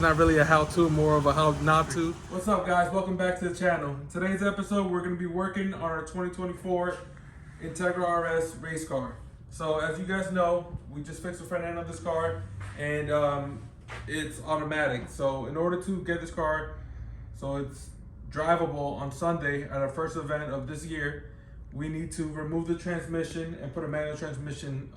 Not really a how-to, more of a how not to. What's up, guys? Welcome back to the channel. In today's episode, we're going to be working on our 2024 Integra RS race car. So as you guys know, we just fixed the front end of this car, and it's automatic. So in order to get this car so it's drivable on Sunday at our first event of this year, we need to remove the transmission and put a manual transmission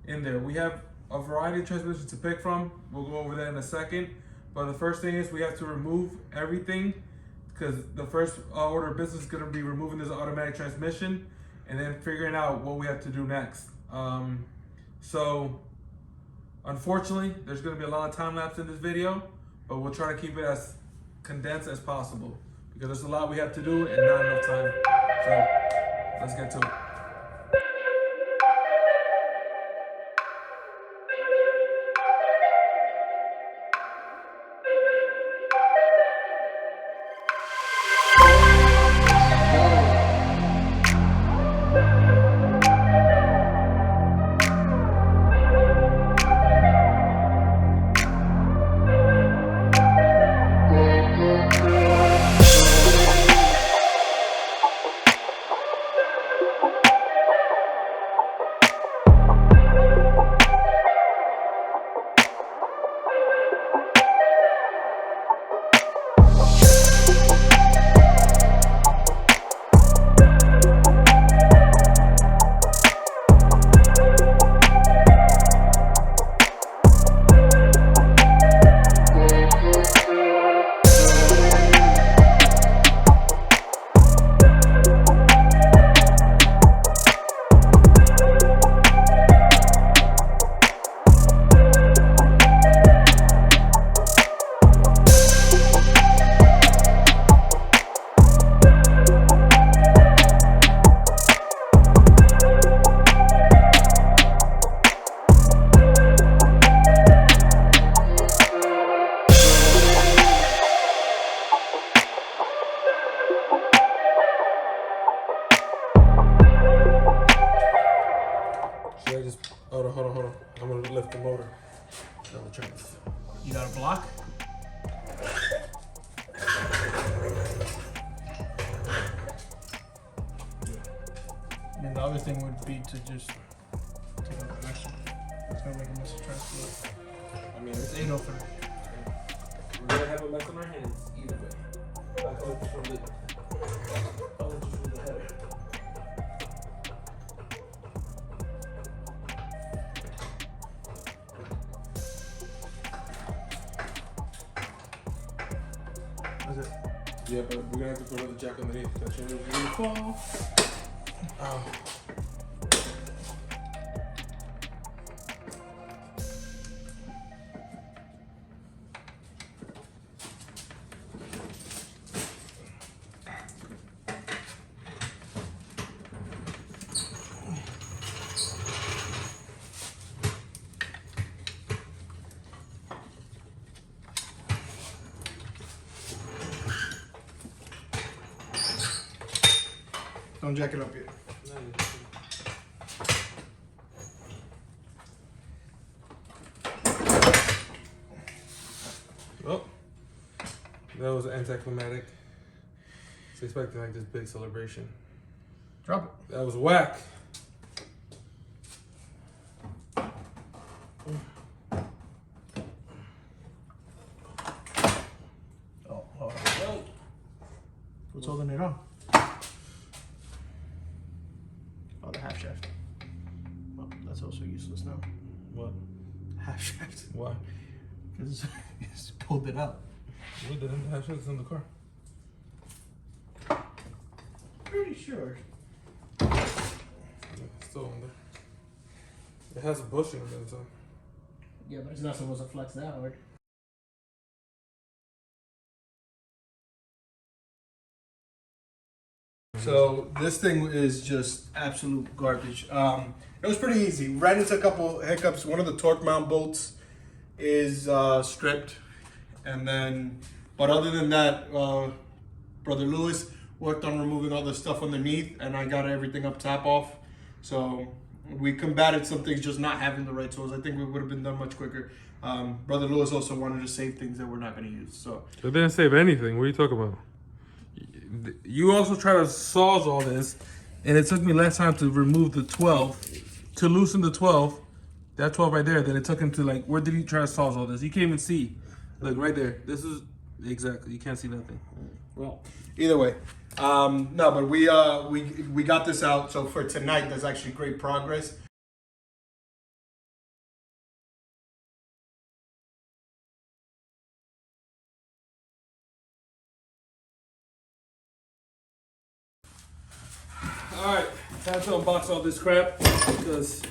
in there. We have a variety of transmissions to pick from. We'll go over that in a second. But the first thing is we have to remove everything, because the first order of business is going to be removing this automatic transmission and then figuring out what we have to do next. So unfortunately, there's going to be a lot of time lapse in this video, but we'll try to keep it as condensed as possible because there's a lot we have to do and not enough time. So let's get to it. Hold on. I'm gonna lift the motor. Double check this. You got a block? And the other thing would be to just take out the mesh. It's gonna make a mess of transfer. I mean, it's 803. We're gonna have a mess on our hands either way. I'll come from the header. That's it. Yeah, but we're gonna have to put another jack underneath because you're gonna fall. Oh. Don't jack it up yet. Well, that was anticlimactic. It's expecting like this big celebration. Drop it. That was whack. Oh, what's holding it on? Oh, the half shaft. Well, that's also useless now. What? Half shaft. Why? Because it's pulled it out. What did the half shafts in the car? Pretty sure. Yeah, it's still on there. It has a bushing on the inside. Yeah, but it's not supposed to flex that hard. So this thing is just absolute garbage. It was pretty easy. Ran into a couple hiccups. One of the torque mount bolts is stripped, and then, but other than that, Brother Lewis worked on removing all the stuff underneath, and I got everything up top off. So we combated some things just not having the right tools. I think we would have been done much quicker. Brother Lewis also wanted to save things that we're not going to use. So They didn't save anything. What are you talking about? You also try to sawzall this, and it took me less time to remove the 12, to loosen the 12, that 12 right there, than it took him to, like, where did he try to sawzall this? You can't even see. Look, right there. This is, exactly, you can't see nothing. well, either way, no, but we got this out. So for tonight, there's actually great progress. Alright, time to unbox all this crap, because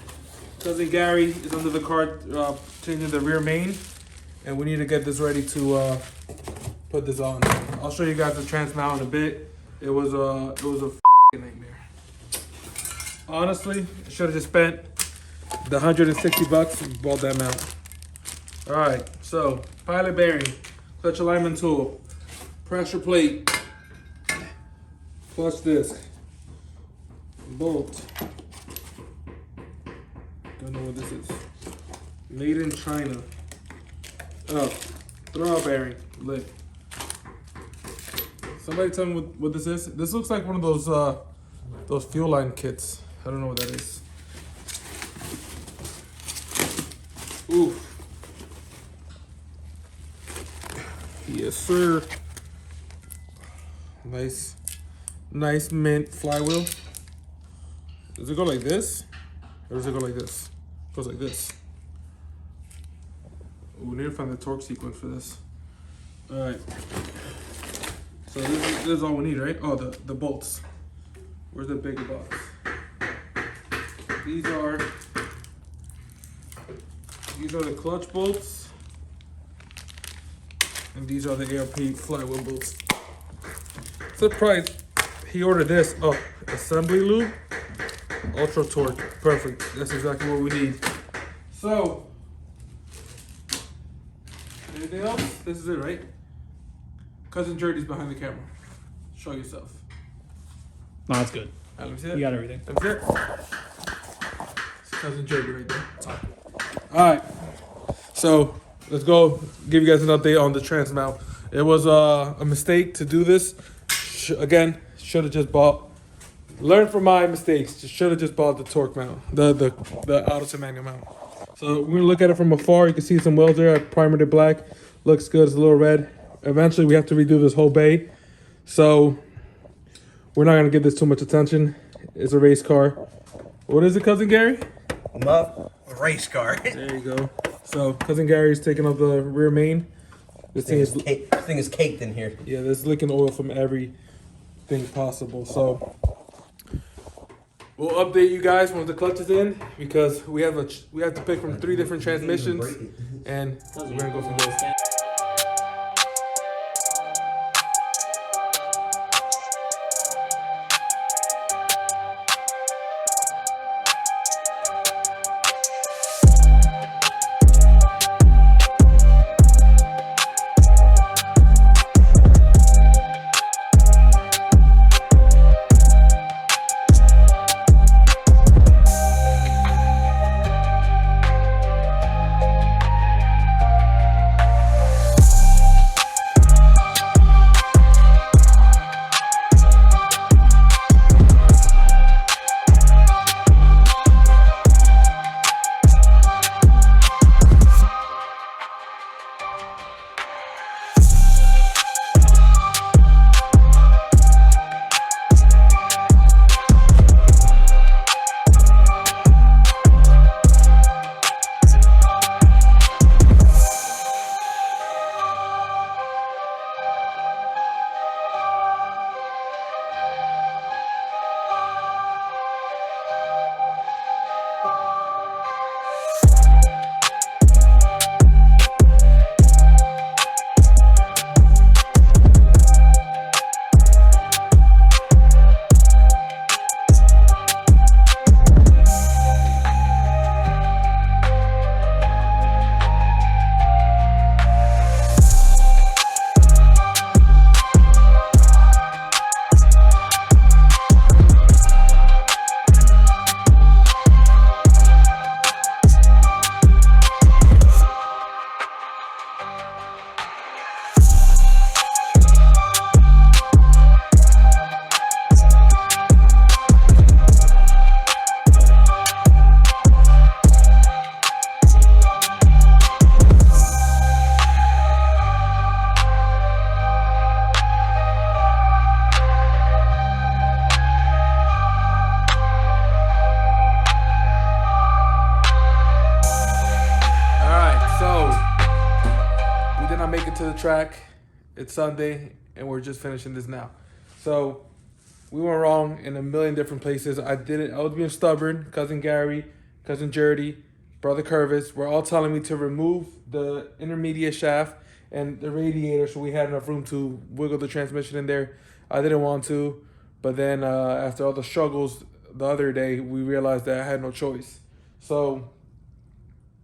Cousin Gary is under the car changing the rear main, and we need to get this ready to put this on. I'll show you guys the trans mount in a bit. It was a nightmare. Honestly, I should have just spent the $160 and bought that mount. Alright, so pilot bearing, clutch alignment tool, pressure plate, clutch disc, bolt. Don't know what this is. Made in China. Oh, throttle bearing, lip. Somebody tell me what this is. This looks like one of those fuel line kits. I don't know what that is. Ooh. Yes, sir. Nice mint flywheel. Does it go like this? Or does it go like this? It goes like this. Ooh, we need to find the torque sequence for this. Alright. So this is all we need, right? Oh, the bolts. Where's the bigger box? These are the clutch bolts. And these are the ARP flywheel bolts. Surprised he ordered this. Oh, assembly lube. Ultra torque. Perfect. That's exactly what we need. So, anything else? This is it, right? Cousin Journey's behind the camera. Show yourself. No, that's good. Let me see it. You got everything. That's it. It's Cousin Journey right there. Alright. So, let's go give you guys an update on the trans mount. It was a mistake to do this. Again, should have just bought. Learn from my mistakes. Just should have just bought the torque mount, the auto to manual mount. So we're gonna look at it from afar. You can see some welds there. I primered it black. Looks good. It's a little red. Eventually, we have to redo this whole bay. So we're not gonna give this too much attention. It's a race car. What is it, Cousin Gary? Race car. There you go. So Cousin Gary's taking off the rear main. This thing is caked in here. Yeah, there's leaking oil from everything possible. So we'll update you guys when the clutch is in, because we have to pick from 3 different transmissions, and we're gonna go from there. did not make it to the track. It's Sunday, and we're just finishing this now. So we went wrong in a million different places. I was being stubborn. Cousin Gary, Cousin Jerdy, Brother Curvis were all telling me to remove the intermediate shaft and the radiator so we had enough room to wiggle the transmission in there. I didn't want to, but then after all the struggles the other day, we realized that I had no choice. So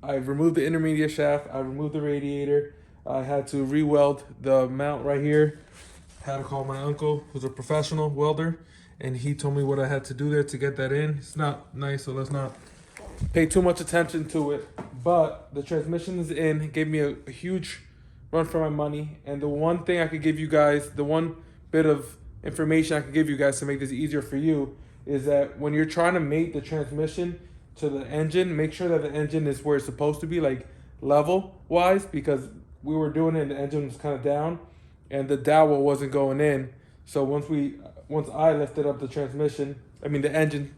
I removed the intermediate shaft, I removed the radiator, I had to re-weld the mount right here. Had to call my uncle, who's a professional welder, and he told me what I had to do there to get that in. It's not nice, so let's not pay too much attention to it. But the transmission is in. It gave me a huge run for my money. And the one thing I could give you guys, the one bit of information I could give you guys to make this easier for you, is that when you're trying to mate the transmission to the engine, make sure that the engine is where it's supposed to be, like level-wise, because we were doing it and the engine was kind of down, and the dowel wasn't going in. So once I lifted up the the engine,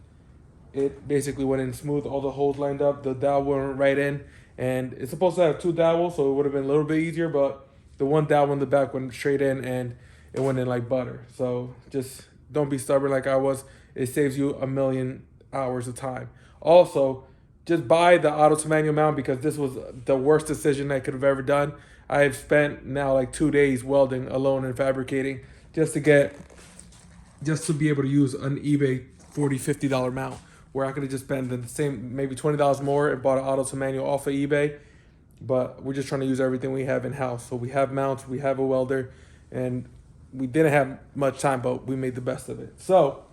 it basically went in smooth. All the holes lined up, the dowel went right in, and it's supposed to have 2 dowels, so it would have been a little bit easier, but the one dowel in the back went straight in, and it went in like butter. So just don't be stubborn like I was. It saves you a million hours of time. Also, just buy the auto to manual mount, because this was the worst decision I could have ever done. I have spent now like 2 days welding alone and fabricating just to be able to use an eBay $40-$50 mount, where I could have just spent the same, maybe $20 more and bought an auto to manual off of eBay. But we're just trying to use everything we have in house. So we have mounts, we have a welder, and we didn't have much time, but we made the best of it. So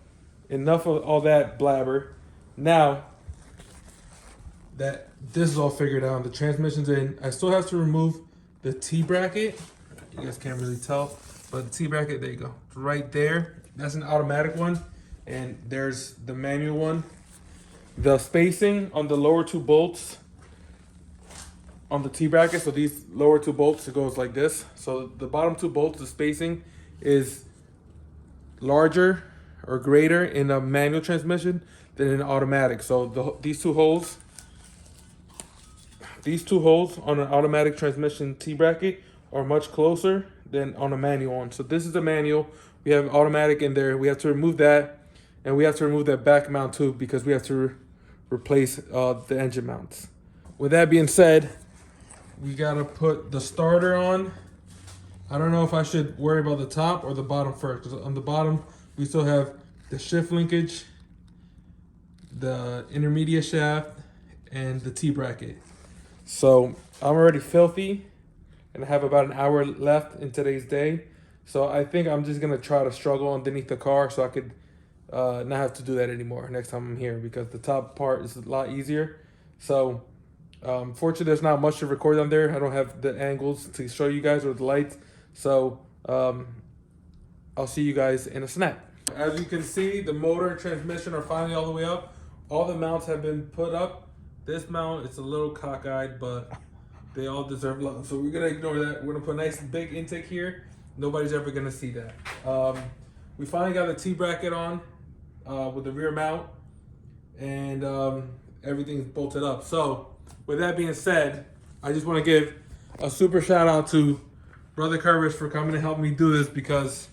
enough of all that blabber. Now that this is all figured out, the transmission's in, I still have to remove the T-bracket. You guys can't really tell, but the T-bracket, there you go. It's right there. That's an automatic one. And there's the manual one. The spacing on the lower 2 bolts on the T-bracket, so these lower 2 bolts, it goes like this. So the bottom 2 bolts, the spacing is larger or greater in a manual transmission than in an automatic. So these two holes on an automatic transmission T-bracket are much closer than on a manual one. So this is the manual. We have automatic in there. We have to remove that, and we have to remove that back mount too, because we have to replace the engine mounts. With that being said, we gotta put the starter on. I don't know if I should worry about the top or the bottom first, because on the bottom we still have the shift linkage, the intermediate shaft, and the T-bracket. So I'm already filthy, and I have about an hour left in today's day. So I think I'm just gonna try to struggle underneath the car so I could not have to do that anymore next time I'm here, because the top part is a lot easier. So fortunately, there's not much to record on there. I don't have the angles to show you guys or the lights. So I'll see you guys in a snap. As you can see, the motor and transmission are finally all the way up. All the mounts have been put up. This mount, it's a little cockeyed, but they all deserve love. So we're gonna ignore that. We're gonna put a nice big intake here. Nobody's ever gonna see that. We finally got the T-bracket on with the rear mount, and everything's bolted up. So with that being said, I just wanna give a super shout out to Brother Curvis for coming to help me do this, because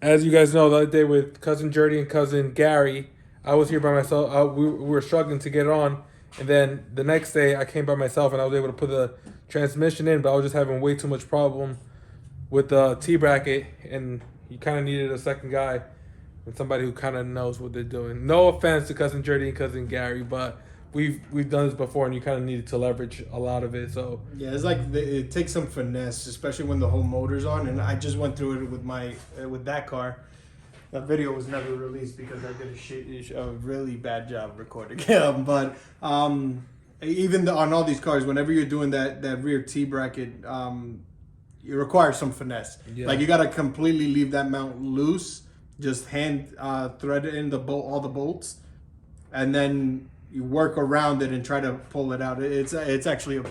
as you guys know, the other day with Cousin Jerdy and Cousin Gary, I was here by myself. We were struggling to get it on. And then the next day I came by myself and I was able to put the transmission in, but I was just having way too much problem with the T-bracket, and you kind of needed a second guy and somebody who kind of knows what they're doing. No offense to Cousin Jerdy and Cousin Gary, but we've done this before, and you kind of needed to leverage a lot of it. So yeah, it's like it takes some finesse, especially when the whole motor's on. And I just went through it with that car. That video was never released because I did a really bad job recording. But even on all these cars, whenever you're doing that rear T-bracket, it requires some finesse. Yeah. Like you got to completely leave that mount loose, just hand thread it in all the bolts, and then you work around it and try to pull it out. It's actually a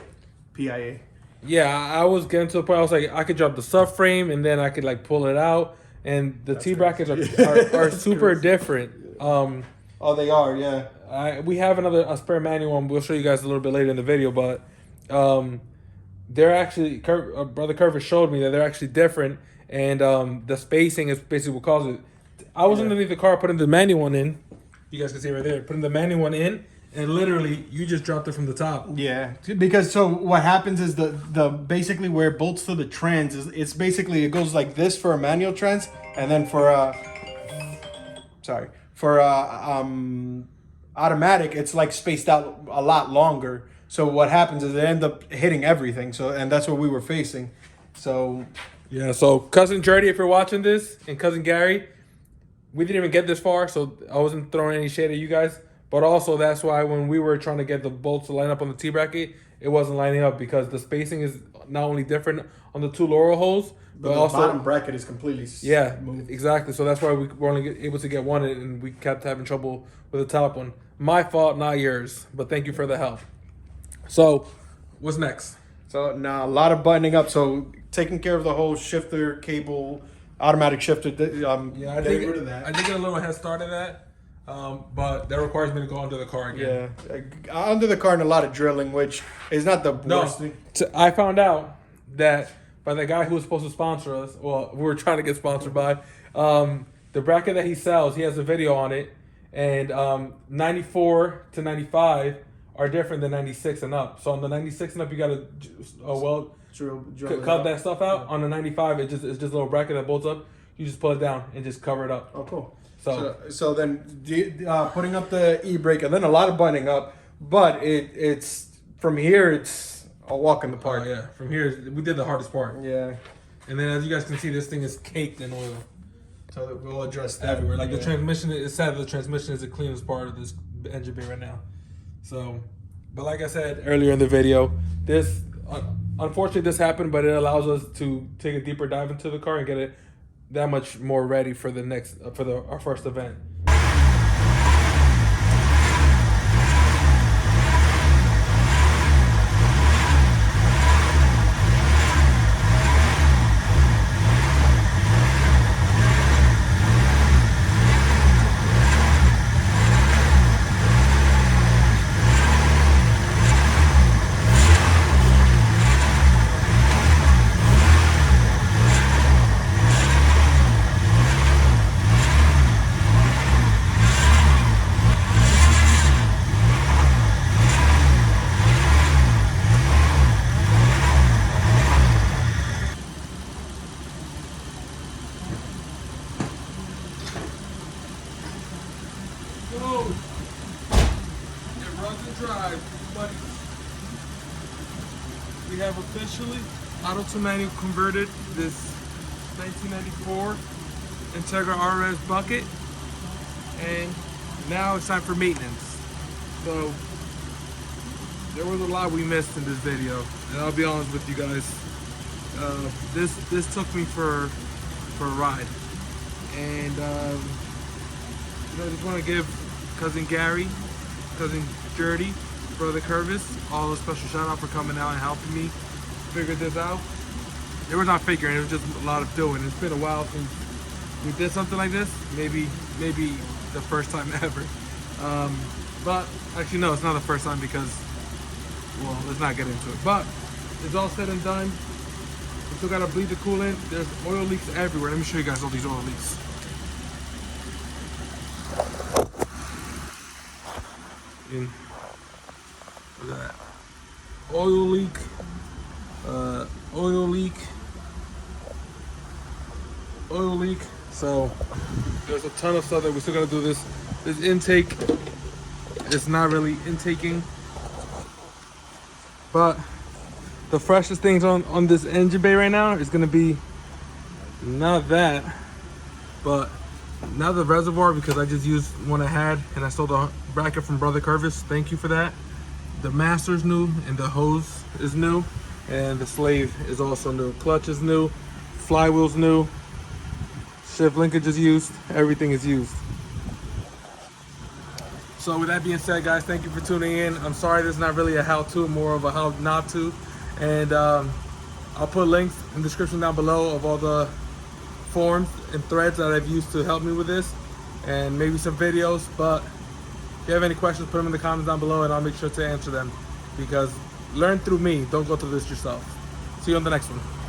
PIA. Yeah, I was getting to the point I was like, I could drop the subframe and then I could like pull it out. And the T-brackets are super different. Oh, they are, yeah. We have a spare manual one. We'll show you guys a little bit later in the video, but they're actually Brother Curvis showed me that they're actually different, and the spacing is basically what causes it. I was underneath the car putting the manual one in. You guys can see right there, putting the manual one in, and literally you just dropped it from the top. Yeah, because so what happens is the basically where it bolts to the trans is it's basically it goes like this for a manual trans, and then for automatic it's like spaced out a lot longer. So what happens is they end up hitting everything. So and that's what we were facing. So Yeah, so Cousin Jordy, if you're watching this, and Cousin Gary, we didn't even get this far, so I wasn't throwing any shade at you guys. But also, that's why when we were trying to get the bolts to line up on the T-bracket, it wasn't lining up because the spacing is not only different on the two lower holes, but the also bottom bracket is completely moved. Exactly. So that's why we were only able to get one, and we kept having trouble with the top one. My fault, not yours. But thank you for the help. So, what's next? So now a lot of buttoning up. So taking care of the whole shifter cable, automatic shifter. Yeah, I getting did rid of that. I did get a little head start of that, but that requires me to go under the car again. Yeah, under the car and a lot of drilling, which is not the worst thing. I found out that by the guy who was supposed to sponsor us. Well, we were trying to get sponsored by the bracket that he sells. He has a video on it, and 94 to 95 are different than 96 and up. So on the 96 and up, you gotta cut that stuff out. Yeah. On the 95, it's just a little bracket that bolts up. You just pull it down and just cover it up. Oh, cool. So then putting up the e-brake and then a lot of buttoning up, but it's from here it's a walk in the park. Oh yeah, from here we did the hardest part. Yeah, and then as you guys can see, this thing is caked in oil. So we'll address that everywhere. Like the transmission, it's sad that the transmission is the cleanest part of this engine bay right now. So, but like I said earlier in the video, this unfortunately this happened, but it allows us to take a deeper dive into the car and get it that much more ready for the next our first event. We have officially auto to manual converted this 1994 Integra RS bucket, and now it's time for maintenance. So there was a lot we missed in this video, and I'll be honest with you guys. This took me for a ride, and I just want to give Cousin Gary, Cousin Jordy, Brother Curvis, all a special shout out for coming out and helping me figure this out. It was not figuring, it was just a lot of doing. It's been a while since we did something like this. Maybe the first time ever. But actually no, it's not the first time because, well, let's not get into it. But it's all said and done. We still gotta bleed the coolant. There's oil leaks everywhere. Let me show you guys all these oil leaks. Look at that. Oil leak, oil leak. So there's a ton of stuff that we still gotta do. This intake is not really intaking, but the freshest things on this engine bay right now is gonna be not that, but now the reservoir, because I just used one I had and I stole the bracket from Brother Curvis. Thank you for that. The master's new and the hose is new, and the slave is also new. Clutch is new, flywheel's new, shift linkage is used, everything is used. So with that being said, guys, thank you for tuning in. I'm sorry this is not really a how-to, more of a how not to. And I'll put links in the description down below of all the forums and threads that I've used to help me with this, and maybe some videos. But if you have any questions, put them in the comments down below and I'll make sure to answer them, because Learn through me. Don't go through this yourself. See you on the next one.